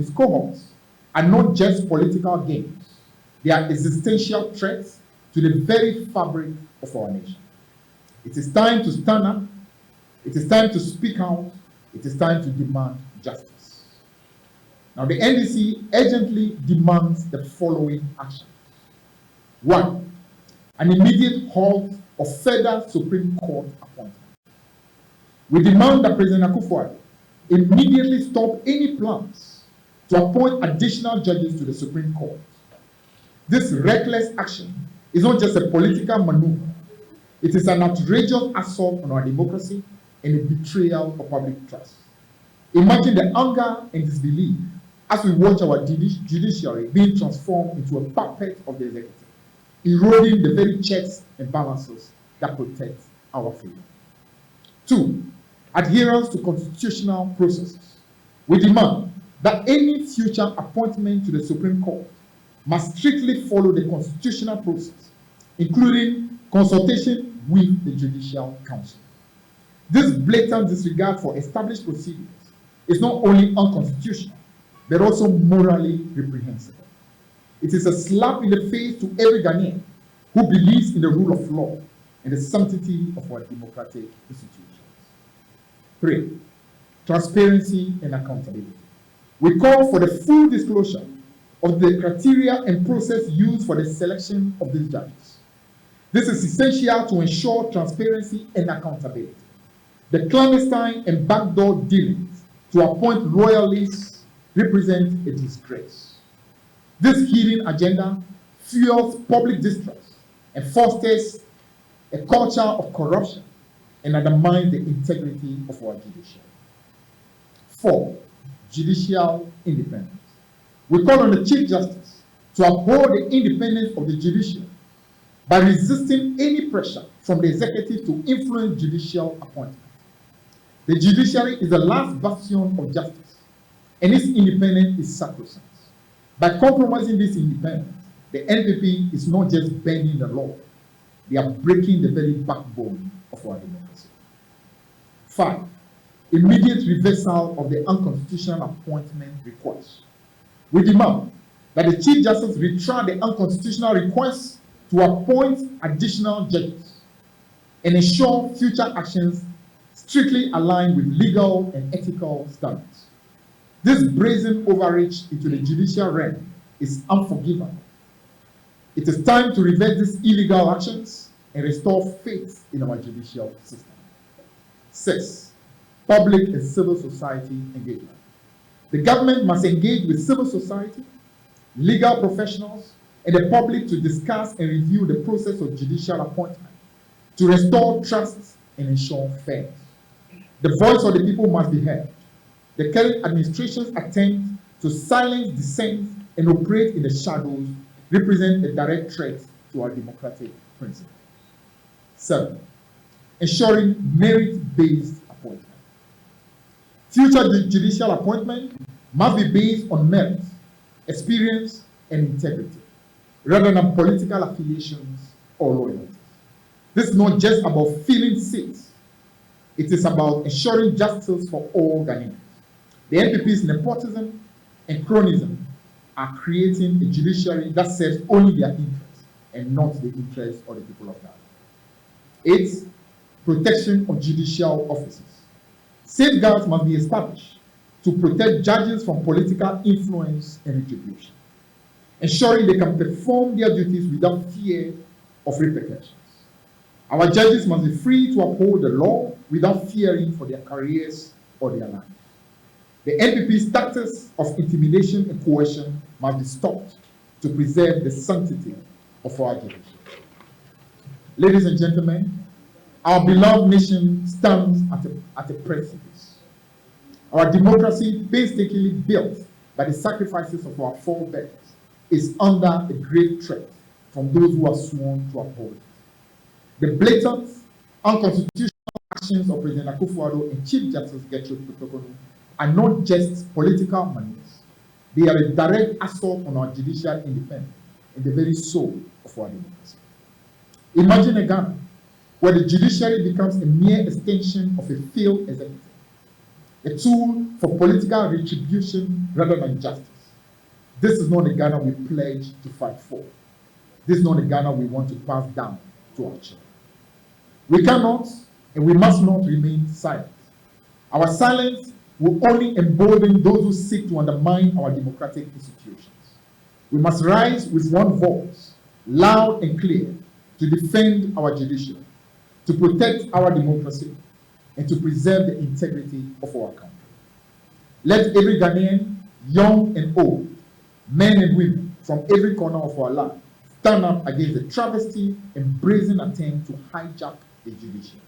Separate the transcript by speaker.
Speaker 1: his cohorts are not just political games, they are existential threats to the very fabric of our nation. It is time to stand up, it is time to speak out, it is time to demand justice. Now, the NDC urgently demands the following actions. 1. An immediate halt of federal Supreme Court appointment. We demand that President Akufo Addo immediately stop any plans to appoint additional judges to the Supreme Court. This reckless action is not just a political maneuver, it is an outrageous assault on our democracy and a betrayal of public trust. Imagine the anger and disbelief as we watch our judiciary being transformed into a puppet of the executive, eroding the very checks and balances that protect our freedom. 2. Adherence to constitutional processes. We demand that any future appointment to the Supreme Court must strictly follow the constitutional process, including consultation with the Judicial Council. This blatant disregard for established procedures is not only unconstitutional, but also morally reprehensible. It is a slap in the face to every Ghanaian who believes in the rule of law and the sanctity of our democratic institutions. 3. Transparency and accountability. We call for the full disclosure of the criteria and process used for the selection of these judges. This is essential to ensure transparency and accountability. The clandestine and backdoor dealings to appoint royalists represent a disgrace. This hidden agenda fuels public distrust and fosters a culture of corruption and undermines the integrity of our judiciary. 4. Judicial independence. We call on the Chief Justice to uphold the independence of the judiciary by resisting any pressure from the executive to influence judicial appointments. The judiciary is the last bastion of justice, and its independence is sacrosanct. By compromising this independence, the NPP is not just bending the law, they are breaking the very backbone of our democracy. 5. Immediate reversal of the unconstitutional appointment request. We demand that the Chief Justice retract the unconstitutional request to appoint additional judges and ensure future actions strictly aligned with legal and ethical standards. This brazen overreach into the judicial realm is unforgivable. It is time to reverse these illegal actions and restore faith in our judicial system. 6. Public and civil society engagement. The government must engage with civil society, legal professionals, and the public to discuss and review the process of judicial appointment to restore trust and ensure fairness. The voice of the people must be heard. The current administration's attempt to silence dissent and operate in the shadows represent a direct threat to our democratic principles. 7. Ensuring merit-based appointment. Future judicial appointment must be based on merit, experience, and integrity, rather than political affiliations or loyalties. This is not just about filling seats. It is about ensuring justice for all Ghanaians. The NPP's nepotism and cronyism are creating a judiciary that serves only their interests and not the interests of the people of Ghana. 8. Protection of judicial officers. Safeguards must be established to protect judges from political influence and retribution, ensuring they can perform their duties without fear of repercussions. Our judges must be free to uphold the law without fearing for their careers or their lives. The NPP's tactics of intimidation and coercion must be stopped to preserve the sanctity of our judiciary. Ladies and gentlemen, our beloved nation stands at a precipice. Our democracy, painstakingly built by the sacrifices of our forebears, is under a grave threat from those who are sworn to uphold it. The blatant, unconstitutional actions of President Akufo Addo and Chief Justice Gertrude Kutokonu are not just political maneuvers. They are a direct assault on our judicial independence and the very soul of our democracy. Imagine a Ghana where the judiciary becomes a mere extension of a failed executive, a tool for political retribution rather than justice. This is not the Ghana we pledge to fight for. This is not the Ghana we want to pass down to our children. We cannot and we must not remain silent. Our silence will only embolden those who seek to undermine our democratic institutions. We must rise with one voice, loud and clear, to defend our judiciary, to protect our democracy, and to preserve the integrity of our country. Let every Ghanaian, young and old, men and women from every corner of our land stand up against the travesty and brazen attempt to hijack the judiciary.